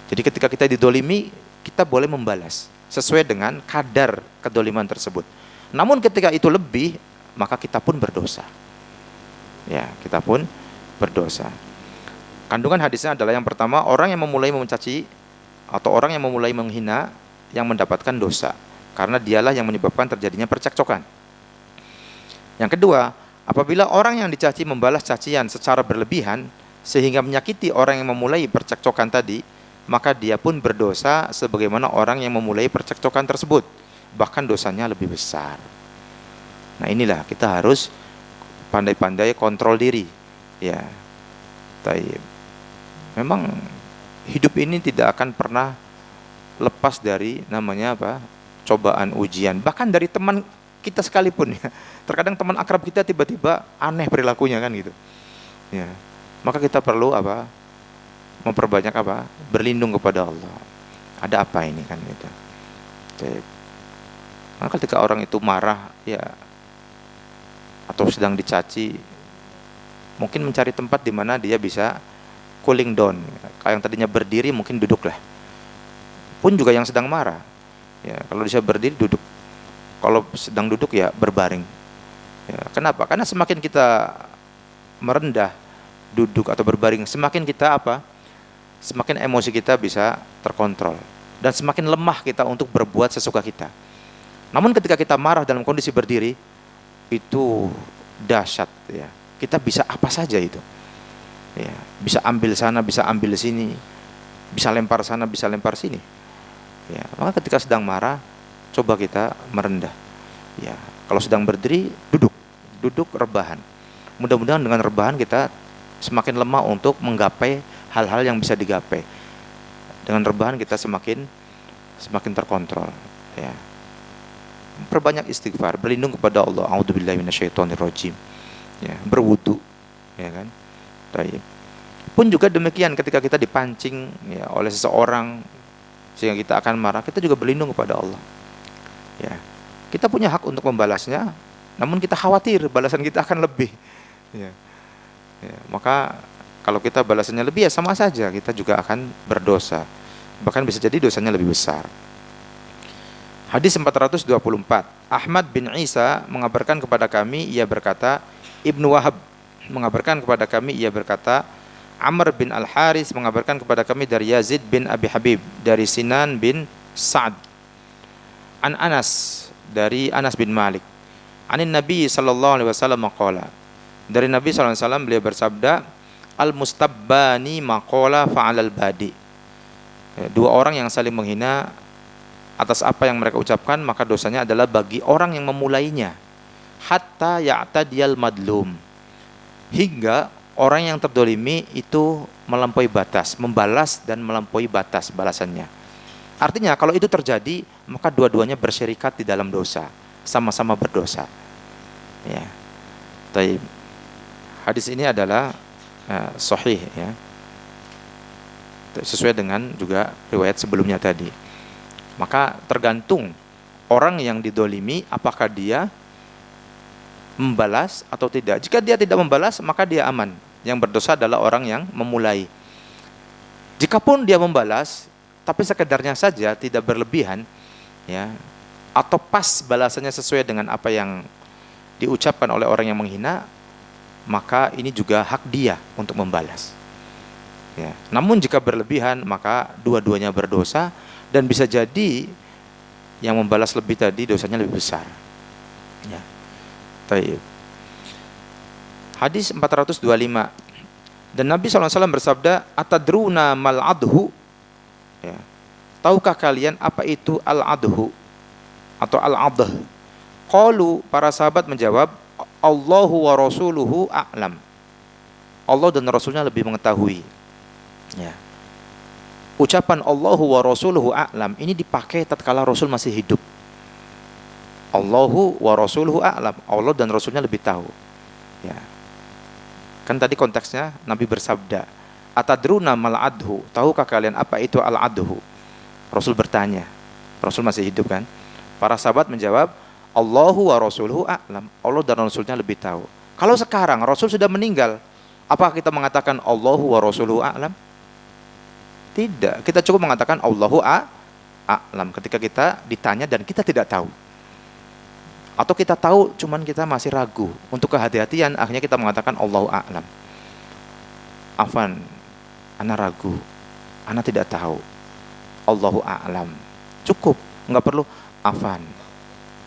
Jadi ketika kita didolimi, kita boleh membalas sesuai dengan kadar kedoliman tersebut. Namun ketika itu lebih, maka kita pun berdosa. Ya, kita pun berdosa. Kandungan hadisnya adalah yang pertama, orang yang memulai mencaci atau orang yang memulai menghina yang mendapatkan dosa, karena dialah yang menyebabkan terjadinya percekcokan. Yang kedua, apabila orang yang dicaci membalas cacian secara berlebihan sehingga menyakiti orang yang memulai percekcokan tadi, maka dia pun berdosa sebagaimana orang yang memulai percekcokan tersebut, bahkan dosanya lebih besar. Nah, inilah kita harus pandai-pandai kontrol diri. Ya, taib. Memang hidup ini tidak akan pernah lepas dari namanya apa? Cobaan, ujian. Bahkan dari teman kita sekalipun ya. Terkadang teman akrab kita tiba-tiba aneh perilakunya kan gitu. Ya. Maka kita perlu apa? Memperbanyak apa? Berlindung kepada Allah. Ada apa ini kan gitu. Taib. Maka ketika orang itu marah ya atau sedang dicaci, mungkin mencari tempat di mana dia bisa cooling down. Kalau yang tadinya berdiri mungkin duduklah. Pun juga yang sedang marah, ya kalau bisa berdiri duduk. Kalau sedang duduk ya berbaring. Ya, kenapa? Karena semakin kita merendah, duduk atau berbaring, semakin kita apa? Semakin emosi kita bisa terkontrol dan semakin lemah kita untuk berbuat sesuka kita. Namun ketika kita marah dalam kondisi berdiri, itu dahsyat ya. Kita bisa apa saja itu. Ya, bisa ambil sana, bisa ambil sini, bisa lempar sana, bisa lempar sini. Ya, maka ketika sedang marah, coba kita merendah. Ya, kalau sedang berdiri, duduk rebahan. Mudah-mudahan dengan rebahan kita semakin lemah untuk menggapai hal-hal yang bisa digapai. Dengan rebahan kita semakin terkontrol. Ya. Perbanyak istighfar, berlindung kepada Allah. A'udzubillahi minasyaitonirrajim. Ya, berwudu, ya kan? Baik. Pun juga demikian ketika kita dipancing ya, oleh seseorang sehingga kita akan marah, kita juga berlindung kepada Allah. Ya. Kita punya hak untuk membalasnya, namun kita khawatir balasan kita akan lebih. Ya. Ya, maka kalau kita balasannya lebih ya sama saja, kita juga akan berdosa. Bahkan bisa jadi dosanya lebih besar. Hadis 424. Ahmad bin Isa mengabarkan kepada kami, ia berkata, Ibnu Wahab mengabarkan kepada kami, ia berkata, Amr bin Al-Haris mengabarkan kepada kami dari Yazid bin Abi Habib, dari Sinan bin Sa'ad, an Anas, dari Anas bin Malik, anin Nabi sallallahu alaihi wasallam qala, dari Nabi sallallahu alaihi wasallam beliau bersabda, al-mustabbani maqala fa'alal badi. Dua orang yang saling menghina atas apa yang mereka ucapkan, maka dosanya adalah bagi orang yang memulainya. Hatta ya'tadiyal madlum, hingga orang yang terdolimi itu melampaui batas, membalas dan melampaui batas balasannya. Artinya kalau itu terjadi, maka dua-duanya bersyirikat di dalam dosa, sama-sama berdosa. Ya. Taib. Hadis ini adalah sahih ya. Sesuai dengan juga riwayat sebelumnya tadi. Maka tergantung orang yang didolimi apakah dia membalas atau tidak. Jika dia tidak membalas, maka dia aman. Yang berdosa adalah orang yang memulai. Jikapun dia membalas, tapi sekedarnya saja, tidak berlebihan, ya, atau pas balasannya sesuai dengan apa yang diucapkan oleh orang yang menghina, maka ini juga hak dia untuk membalas. Ya. Namun jika berlebihan, maka dua-duanya berdosa, dan bisa jadi yang membalas lebih tadi dosanya lebih besar. Ya. Baik. Hadis 425. Dan Nabi SAW bersabda, atadruna mal adhu. Ya. Tahukah kalian apa itu al-adhu atau al-adh? Qalu, para sahabat menjawab, Allahu wa rasuluhu a'lam. Allah dan Rasulnya lebih mengetahui. Ya. Ucapan Allahu wa rasuluhu a'lam ini dipakai tatkala Rasul masih hidup. Allahu wa rasuluhu a'lam, Allah dan Rasulnya lebih tahu. Ya. Kan tadi konteksnya Nabi bersabda, atadruna mal adhu, tahukah kalian apa itu al adhu? Rasul bertanya, Rasul masih hidup kan? Para sahabat menjawab, Allahu wa rasuluhu a'lam, Allah dan Rasulnya lebih tahu. Kalau sekarang Rasul sudah meninggal, apakah kita mengatakan Allahu wa rasuluhu a'lam? Tidak, kita cukup mengatakan Allahu a'lam ketika kita ditanya dan kita tidak tahu. Atau kita tahu cuman kita masih ragu. Untuk kehati-hatian akhirnya kita mengatakan Allahu a'lam. Afan, ana ragu, ana tidak tahu. Allahu a'lam. Cukup, enggak perlu afan.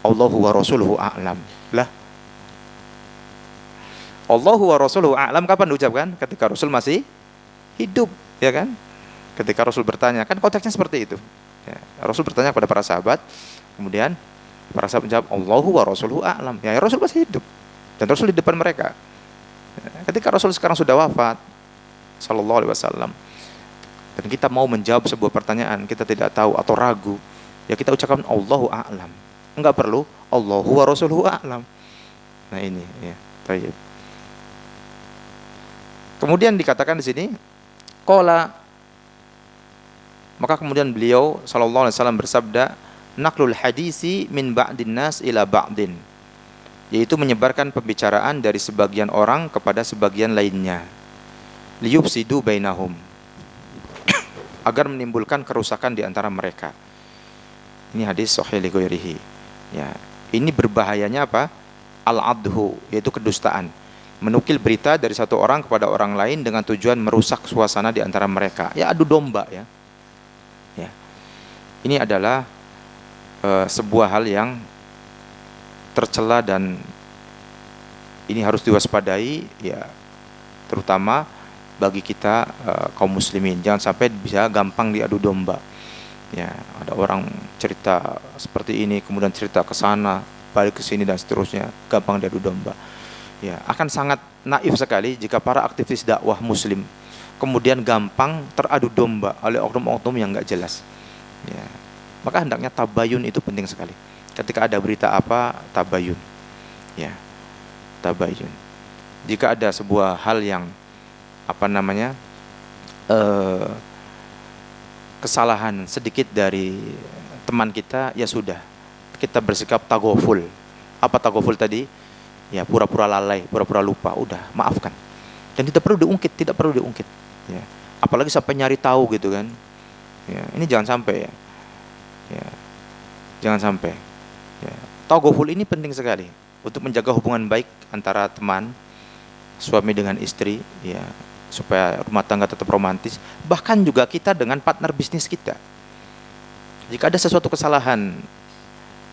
Allahu wa rasuluhu a'lam. Lah. Allahu wa rasuluhu a'lam kapan diucapkan? Ketika Rasul masih hidup, ya kan? Ketika Rasul bertanya, kan konteksnya seperti itu. Ya, Rasul bertanya kepada para sahabat, kemudian para sahabat menjawab, Allahu wa rasuluhu a'lam. Ya, Rasul masih hidup dan Rasul di depan mereka. Ya, ketika Rasul sekarang sudah wafat, sallallahu alaihi wasallam, dan kita mau menjawab sebuah pertanyaan, kita tidak tahu atau ragu, ya kita ucapkan Allahu a'lam. Enggak perlu Allahu wa rasuluhu a'lam. Nah ini, ya, baik. Kemudian dikatakan di sini, qala, maka kemudian beliau sallallahu alaihi wasallam bersabda, naqlul hadisi min ba'din nas ila ba'din, yaitu menyebarkan pembicaraan dari sebagian orang kepada sebagian lainnya, liyufsidu bainahum, agar menimbulkan kerusakan di antara mereka. Ini hadis sahih li ghairihi. Ya, ini berbahayanya apa? Al-adhu, yaitu kedustaan. menukil berita dari satu orang kepada orang lain dengan tujuan merusak suasana di antara mereka. Ya, adu domba ya. Ya. Ini adalah sebuah hal yang tercela dan ini harus diwaspadai ya, terutama bagi kita kaum muslimin. Jangan sampai bisa gampang diadu domba. Ya, ada orang cerita seperti ini kemudian cerita ke sana, balik ke sini dan seterusnya, gampang diadu domba. Ya, akan sangat naif sekali jika para aktivis dakwah muslim kemudian gampang teradu domba oleh oknum-oknum yang enggak jelas. Ya. Maka hendaknya tabayun itu penting sekali. Ketika ada berita apa, tabayun. Ya. Tabayun. Jika ada sebuah hal yang kesalahan sedikit dari teman kita, ya sudah, kita bersikap taghaful. Apa taghaful tadi? Ya, pura-pura lalai, pura-pura lupa, udah, maafkan. Dan tidak perlu diungkit. Ya. Apalagi sampai nyari tahu gitu kan. Ya, ini jangan sampai ya. Ya. Jangan sampai. Ya. Taghaful ini penting sekali untuk menjaga hubungan baik antara teman, suami dengan istri, ya, supaya rumah tangga tetap romantis. Bahkan juga kita dengan partner bisnis kita. Jika ada sesuatu kesalahan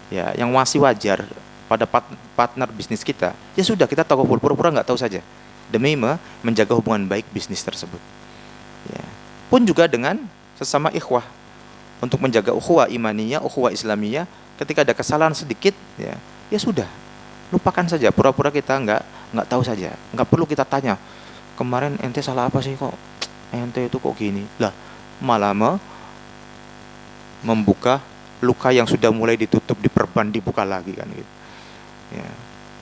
ya yang masih wajar pada partner bisnis kita, ya sudah, kita taghaful, pura-pura nggak tahu saja demi menjaga hubungan baik bisnis tersebut. Ya. Pun juga dengan sesama ikhwah untuk menjaga ukhuwah imaniyah, ukhuwah islamiyah, ketika ada kesalahan sedikit, ya sudah, lupakan saja, pura-pura kita nggak tahu saja, nggak perlu kita tanya, kemarin ente salah apa sih kok ente itu kok gini, lah malah membuka luka yang sudah mulai ditutup, diperban, dibuka lagi kan gitu. Ya,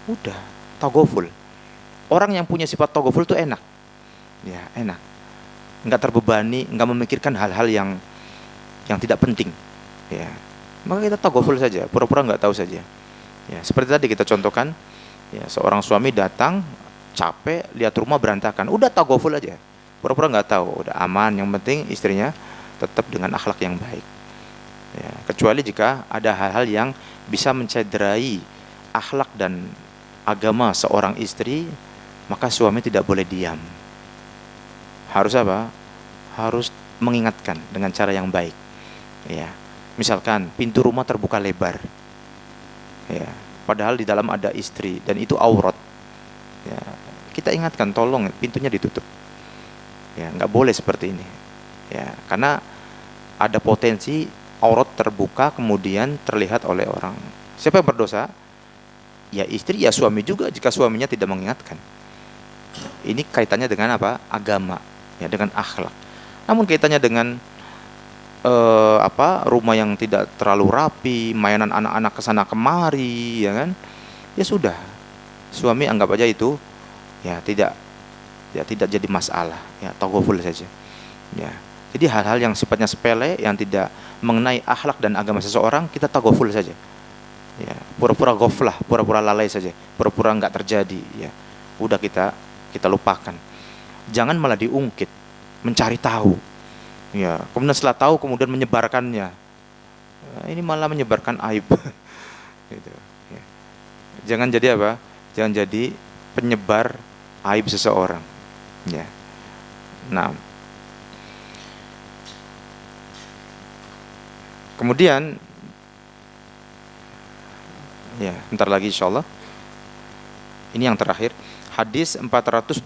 udah, taghaful. Orang yang punya sifat taghaful itu enak, ya enak, nggak terbebani, nggak memikirkan hal-hal yang tidak penting, ya. Maka kita taghaful saja, pura-pura nggak tahu saja. Ya, seperti tadi kita contohkan, ya, seorang suami datang capek lihat rumah berantakan, udah taghaful aja, pura-pura nggak tahu, udah aman. Yang penting istrinya tetap dengan akhlak yang baik. Ya, kecuali jika ada hal-hal yang bisa mencederai akhlak dan agama seorang istri, maka suami tidak boleh diam. Harus apa? Harus mengingatkan dengan cara yang baik. Ya, misalkan pintu rumah terbuka lebar, ya, padahal di dalam ada istri dan itu aurat, ya, kita ingatkan, tolong pintunya ditutup, ya, nggak boleh seperti ini, ya, karena ada potensi aurat terbuka kemudian terlihat oleh orang. Siapa yang berdosa? Ya istri, ya suami juga jika suaminya tidak mengingatkan. Ini kaitannya dengan apa? Agama, ya, dengan akhlak. Namun kaitannya dengan rumah yang tidak terlalu rapi, mainan anak-anak kesana kemari, ya kan? Ya sudah, suami anggap aja itu ya tidak jadi masalah, ya, taghaful saja. Ya. Jadi hal-hal yang sifatnya sepele yang tidak mengenai akhlak dan agama seseorang, kita taghaful saja. Ya, pura-pura ghaflah, pura-pura lalai saja, pura-pura enggak terjadi, ya. Udah, kita lupakan. Jangan malah diungkit, mencari tahu. Ya, kemudian setelah tahu kemudian menyebarkannya. Nah, ini malah menyebarkan aib. Gitu. Ya. Jangan jadi apa? Jangan jadi penyebar aib seseorang. Ya. Nah, kemudian ya, bentar lagi insyaallah. Ini yang terakhir. Hadis 426.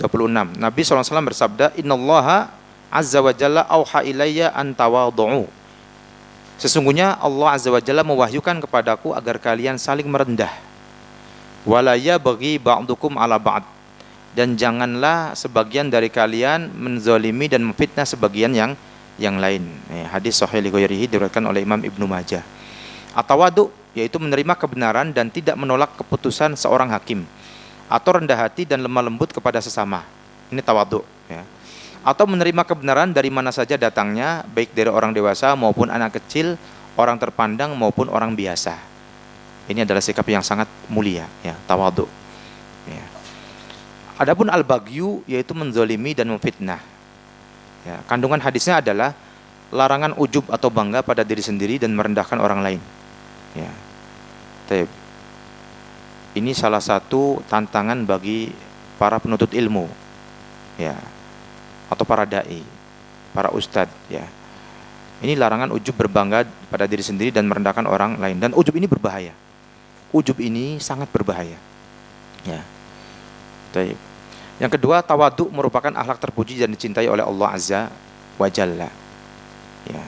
Nabi SAW bersabda, "Innallaha azza wa jalla auha ilayya an tawadhu'u." Sesungguhnya Allah azza wa jalla mewahyukan kepadaku agar kalian saling merendah. Wala yabghi ba'dukum ala ba'd. Dan janganlah sebagian dari kalian menzalimi dan memfitnah sebagian yang lain. Hadis sahih li ghairihi diriwayatkan oleh Imam Ibnu Majah. At-tawadhu yaitu menerima kebenaran dan tidak menolak keputusan seorang hakim, atau rendah hati dan lemah lembut kepada sesama. Ini tawadhu, ya. Atau menerima kebenaran dari mana saja datangnya, baik dari orang dewasa maupun anak kecil, orang terpandang maupun orang biasa. Ini adalah sikap yang sangat mulia, ya, tawadhu. Ya. Adapun al-baghyu yaitu menzalimi dan memfitnah. Ya, kandungan hadisnya adalah larangan ujub atau bangga pada diri sendiri dan merendahkan orang lain. Ya. Ini salah satu tantangan bagi para penuntut ilmu, ya, atau para dai, para ustadz, ya. Ini larangan ujub berbangga pada diri sendiri dan merendahkan orang lain. Dan ujub ini berbahaya. Ujub ini sangat berbahaya. Ya. Baik. Yang kedua, tawadhu merupakan akhlak terpuji dan dicintai oleh Allah Azza wa Jalla. Ya.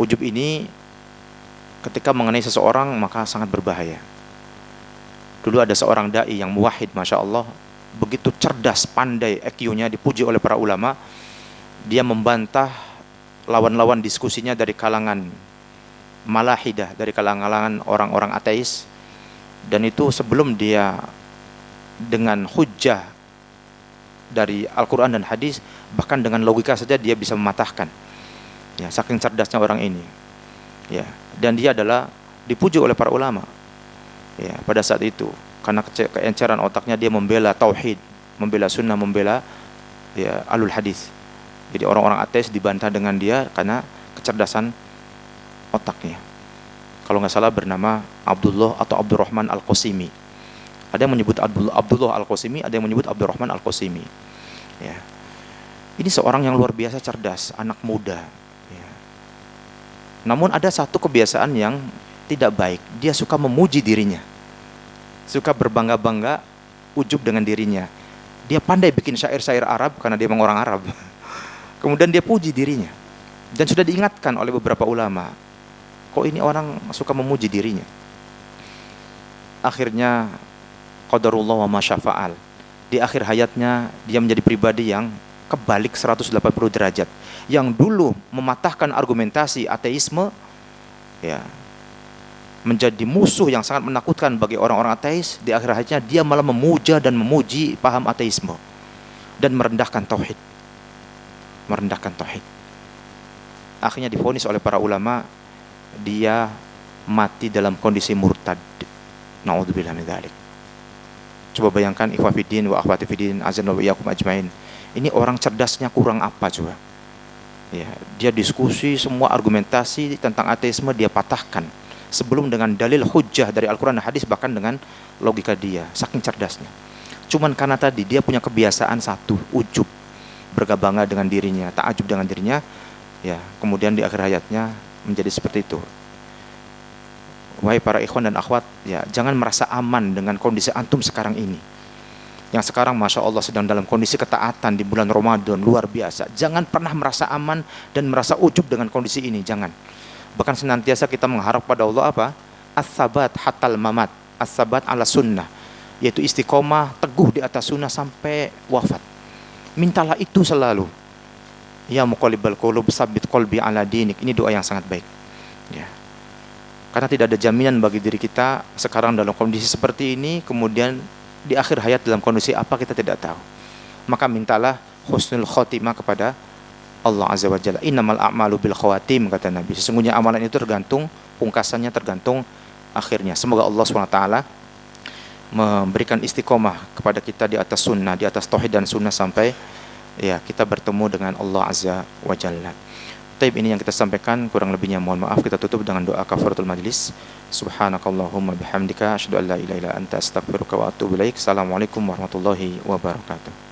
Ujub ini ketika mengenai seseorang maka sangat berbahaya. Dulu ada seorang dai yang muwahhid, masya Allah, begitu cerdas, pandai, IQ-nya dipuji oleh para ulama. Dia membantah lawan-lawan diskusinya dari kalangan malahidah, dari kalangan orang-orang ateis. Dan itu sebelum dia dengan hujjah dari Al-Quran dan hadis, bahkan dengan logika saja dia bisa mematahkan. Ya, saking cerdasnya orang ini. Ya, dan dia adalah dipuji oleh para ulama. Ya, pada saat itu karena keenceran otaknya dia membela tauhid, membela sunnah, membela ya alul hadis. Jadi orang-orang ateis dibantah dengan dia karena kecerdasan otaknya. Kalau nggak salah bernama Abdullah atau Abdurrahman Al-Qasimi. Ada yang menyebut Abdullah Al-Qasimi, ada yang menyebut Abdurrahman Al-Qasimi. Ya. Ini seorang yang luar biasa cerdas, anak muda. Ya. Namun ada satu kebiasaan yang tidak baik. Dia suka memuji dirinya, suka berbangga-bangga, ujub dengan dirinya. Dia pandai bikin syair-syair Arab karena dia memang orang Arab. Kemudian dia puji dirinya. Dan sudah diingatkan oleh beberapa ulama, kok ini orang suka memuji dirinya. Akhirnya qadarullah wa ma syafa'al. Di akhir hayatnya dia menjadi pribadi yang kebalik 180 derajat. Yang dulu mematahkan argumentasi ateisme, ya, menjadi musuh yang sangat menakutkan bagi orang-orang ateis. Di akhir hayatnya dia malah memuja dan memuji paham ateisme dan merendahkan tauhid. Merendahkan tauhid. Akhirnya divonis oleh para ulama dia mati dalam kondisi murtad. Na'udzubillah min dzalik. Coba bayangkan ikhwah fiddin wa akhwati fiddin azanallahu iyyakum ajmain. Ini orang cerdasnya kurang apa coba? Ya, dia diskusi semua argumentasi tentang ateisme dia patahkan sebelum dengan dalil hujjah dari Al-Quran dan hadis, bahkan dengan logika dia, saking cerdasnya. Cuman karena tadi dia punya kebiasaan satu, ujub, bergabangga dengan dirinya, ta'ajub dengan dirinya, ya, kemudian di akhir hayatnya menjadi seperti itu. Wahai para ikhwan dan akhwat, ya, jangan merasa aman dengan kondisi antum sekarang ini. Yang sekarang Masya Allah sedang dalam kondisi ketaatan di bulan Ramadan, luar biasa. Jangan pernah merasa aman dan merasa ujub dengan kondisi ini, jangan. Bahkan senantiasa kita mengharap pada Allah apa? As-sabat hatal mamat, as-sabat ala sunnah, yaitu istiqomah, teguh di atas sunnah sampai wafat. Mintalah itu selalu. Ya muqallibal qulub tsabbit qalbi ala dinik. Ini doa yang sangat baik. Ya. Karena tidak ada jaminan bagi diri kita sekarang dalam kondisi seperti ini, kemudian di akhir hayat dalam kondisi apa kita tidak tahu. Maka mintalah husnul khotimah kepada Allah Azza wa Jalla. Innamal a'malu bil khawatim, kata Nabi. Sesungguhnya amalan itu tergantung pungkasannya, tergantung akhirnya. Semoga Allah SWT memberikan istiqomah kepada kita di atas sunnah, di atas tauhid dan sunnah sampai ya kita bertemu dengan Allah Azza wa Jalla. Taib, ini yang kita sampaikan, kurang lebihnya mohon maaf. Kita tutup dengan doa kafaratul majlis. Subhanakallahumma bihamdika asyhadu an la ilaha illa anta astaghfiruka wa atubu ilaik. Assalamualaikum warahmatullahi wabarakatuh.